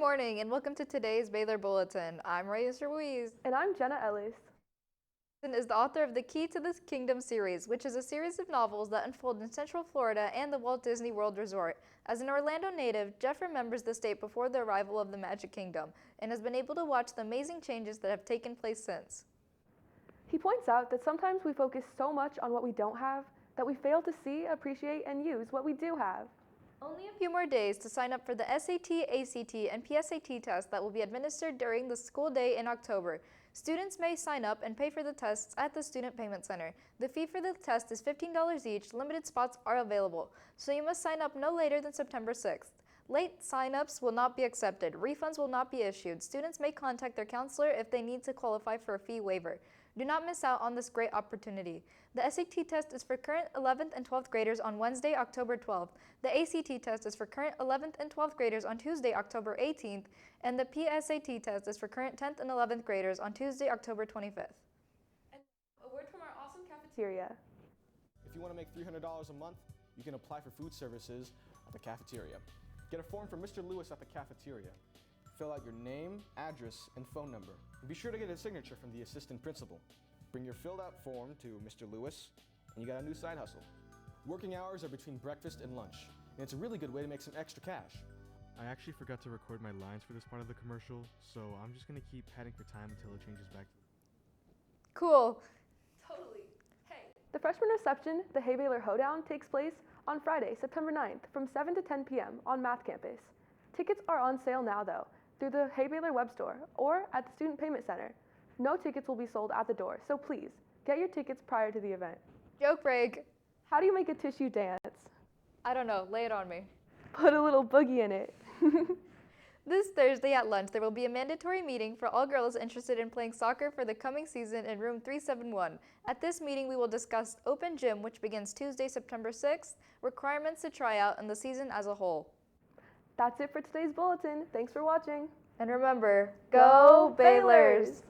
morning and welcome to today's Baler Bulletin. I'm Reyes Ruiz. And I'm Jenna Ellis. Is the author of the Key to the Kingdom series, which is a series of novels that unfold in Central Florida and the Walt Disney World Resort. As an Orlando native, Jeff remembers the state before the arrival of the Magic Kingdom and has been able to watch the amazing changes that have taken place since. He points out that sometimes we focus so much on what we don't have that we fail to see, appreciate, and use what we do have. Only a few more days to sign up for the SAT, ACT, and PSAT tests that will be administered during the school day in October. Students may sign up and pay for the tests at the Student Payment Center. The fee for the test is $15 each. Limited spots are available, so you must sign up no later than September 6th. Late sign-ups will not be accepted. Refunds will not be issued. Students may contact their counselor if they need to qualify for a fee waiver. Do not miss out on this great opportunity. The SAT test is for current 11th and 12th graders on Wednesday, October 12th. The ACT test is for current 11th and 12th graders on Tuesday, October 18th. And the PSAT test is for current 10th and 11th graders on Tuesday, October 25th. And a word from our awesome cafeteria. If you want to make $300 a month, you can apply for food services at the cafeteria. Get a form from Mr. Lewis at the cafeteria. Fill out your name, address, and phone number. And be sure to get a signature from the assistant principal. Bring your filled out form to Mr. Lewis, and you got a new side hustle. Working hours are between breakfast and lunch, and it's a really good way to make some extra cash. I actually forgot to record my lines for this part of the commercial, so I'm just going to keep padding for time until it changes back. Cool. Totally. Hey. The freshman reception, the Hey Baler Hoedown, takes place on Friday, September 9th from 7 to 10 p.m. on Math Campus. Tickets are on sale now, though, through the Hey Baler web store or at the Student Payment Center. No tickets will be sold at the door, so please, get your tickets prior to the event. Joke break. How do you make a tissue dance? I don't know. Lay it on me. Put a little boogie in it. This Thursday at lunch, there will be a mandatory meeting for all girls interested in playing soccer for the coming season in room 371. At this meeting, we will discuss open gym, which begins Tuesday, September 6th, requirements to try out, and the season as a whole. That's it for today's bulletin. Thanks for watching. And remember, go Balers!